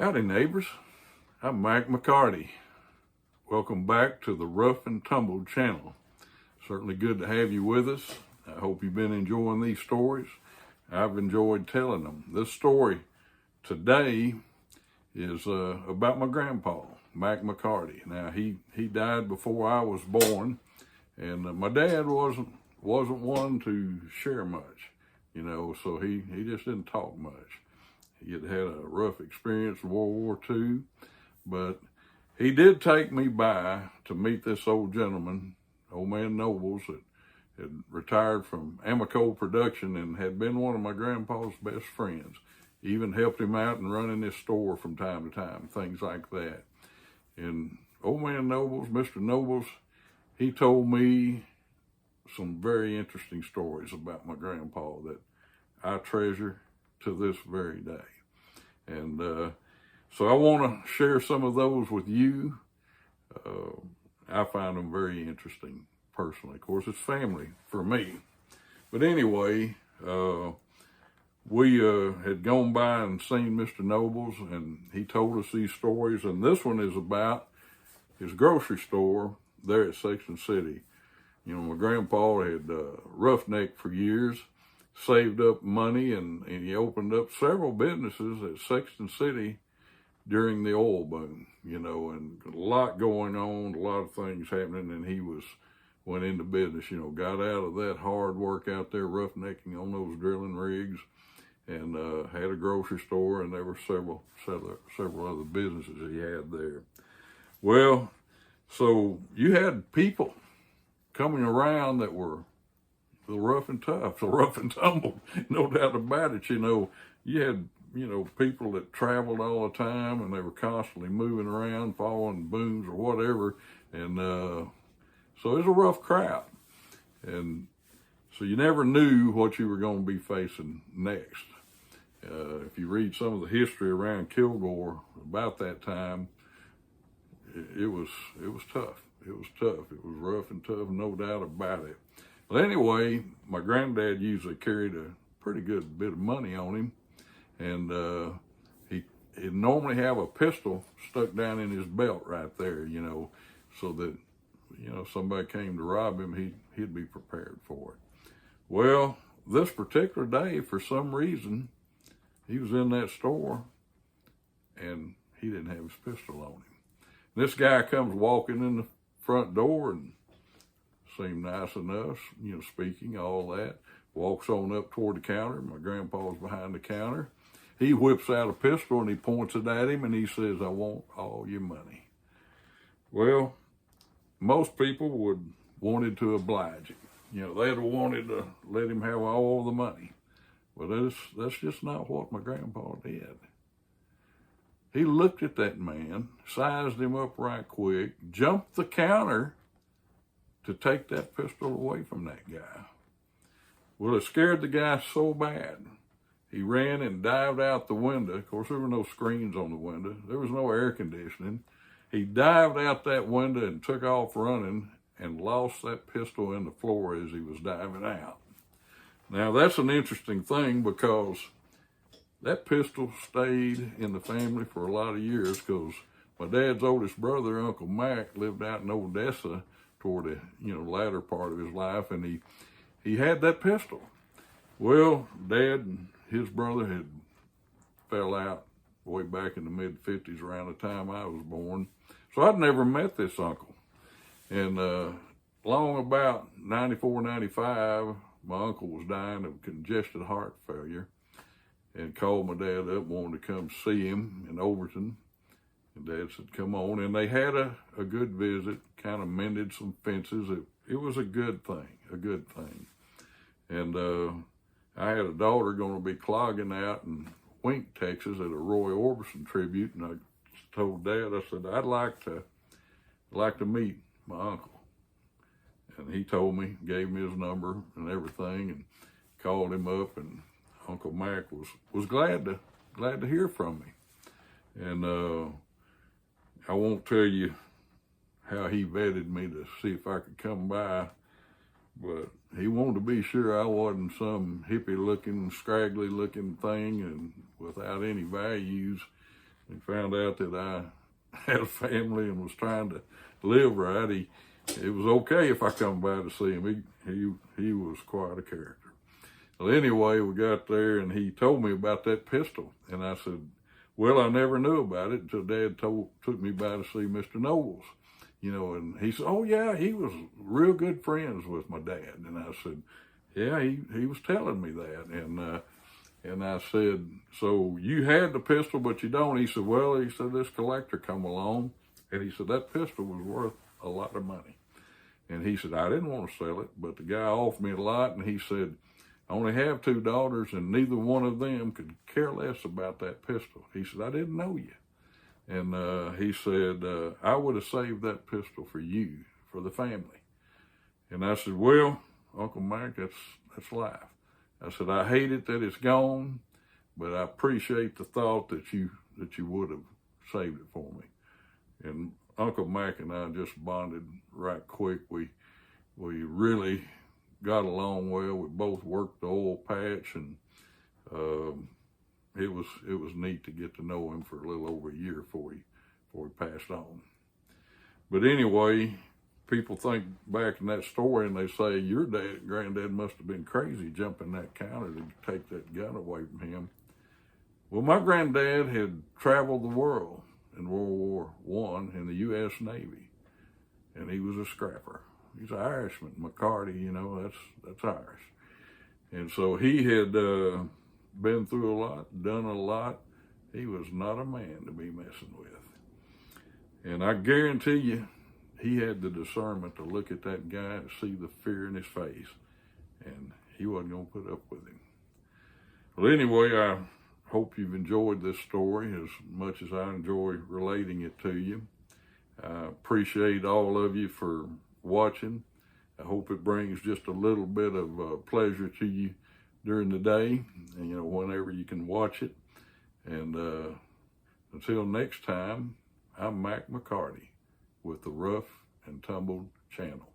Howdy neighbors, I'm Mike McCarty. Welcome back to the Rough and Tumbled channel. Certainly good to have you with us. I hope you've been enjoying these stories. I've enjoyed telling them. This story today is about my grandpa, Mac McCarty. Now he died before I was born, and my dad wasn't one to share much, so he just didn't talk much. He had a rough experience in World War II, but he did take me by to meet this old gentleman, old man Nobles, that had retired from Amico Production and had been one of my grandpa's best friends. Even helped him out in running his store from time to time, things like that. And old man Nobles, Mr. Nobles, he told me some very interesting stories about my grandpa that I treasure to this very day. And so I want to share some of those with you. I find them very interesting personally. Of course, it's family for me. But anyway, we had gone by and seen Mr. Nobles, and he told us these stories. And this one is about his grocery store there at Sexton City. My grandpa had roughnecked for years, saved up money, and he opened up several businesses at Sexton City during the oil boom, and a lot going on, a lot of things happening, and he went into business, got out of that hard work out there roughnecking on those drilling rigs, and had a grocery store, and there were several other businesses he had there. Well, so you had people coming around that were the rough and tough, the rough and tumble, no doubt about it. You had, people that traveled all the time, and they were constantly moving around, following booms or whatever. And so it was a rough crowd. And so you never knew what you were going to be facing next. If you read some of the history around Kilgore about that time, it was tough. It was tough. It was rough and tough, no doubt about it. But anyway, my granddad usually carried a pretty good bit of money on him, and he'd normally have a pistol stuck down in his belt right there, so that, somebody came to rob him, he'd be prepared for it. Well, this particular day, for some reason, he was in that store, and he didn't have his pistol on him. This guy comes walking in the front door and seemed nice enough, speaking, all that. Walks on up toward the counter. My grandpa's behind the counter. He whips out a pistol and he points it at him and he says, "I want all your money." Well, most people wanted to oblige him. They'd have wanted to let him have all the money. But that's just not what my grandpa did. He looked at that man, sized him up right quick, jumped the counter to take that pistol away from that guy. Well, it scared the guy so bad. He ran and dived out the window. Of course, there were no screens on the window. There was no air conditioning. He dived out that window and took off running and lost that pistol in the floor as he was diving out. Now, that's an interesting thing because that pistol stayed in the family for a lot of years because my dad's oldest brother, Uncle Mac, lived out in Odessa toward the latter part of his life, and he had that pistol. Well, Dad and his brother had fell out way back in the mid-50s around the time I was born. So I'd never met this uncle. And long about 94, 95, my uncle was dying of congested heart failure and called my dad up, wanted to come see him in Overton. And Dad said, "Come on." And they had a good visit, kind of mended some fences. It was a good thing. And I had a daughter going to be clogging out in Wink, Texas at a Roy Orbison tribute. And I told Dad, I said, I'd like to meet my uncle. And he told me, gave me his number and everything, and called him up, and Uncle Mac was glad to hear from me. And I won't tell you how he vetted me to see if I could come by, but he wanted to be sure I wasn't some hippie-looking, scraggly-looking thing and without any values. he found out that I had a family and was trying to live right, it was okay if I come by to see him. He was quite a character. Well, anyway, we got there and he told me about that pistol. And I said, well, I never knew about it until Dad took me by to see Mr. Knowles. You know, and he said, oh yeah, he was real good friends with my dad. And I said, yeah, he was telling me that. And I said, so you had the pistol, but you don't? He said, well, he said, this collector come along, and he said, that pistol was worth a lot of money. And he said, I didn't want to sell it, but the guy offered me a lot, and he said, I only have 2 daughters, and neither one of them could care less about that pistol. He said, I didn't know you. And he said, I would have saved that pistol for you, for the family. And I said, well, Uncle Mike, that's life. I said, I hate it that it's gone, but I appreciate the thought that you would have saved it for me. And Uncle Mac and I just bonded right quick. We really got along well. We both worked the oil patch, and it was neat to get to know him for a little over a year before he passed on. But anyway, people think back in that story and they say, your granddad must have been crazy jumping that counter to take that gun away from him. Well, my granddad had traveled the world in World War I in the U.S. Navy, and he was a scrapper. He's an Irishman, McCarty, you know, that's Irish. And so he had been through a lot, done a lot. He was not a man to be messing with. And I guarantee you, he had the discernment to look at that guy and see the fear in his face, and he wasn't going to put up with him. Well, anyway, I hope you've enjoyed this story as much as I enjoy relating it to you. I appreciate all of you for watching. I hope it brings just a little bit of pleasure to you during the day, and, you know, whenever you can watch it. And until next time, I'm Mac McCarty with the Rough and Tumbled Channel.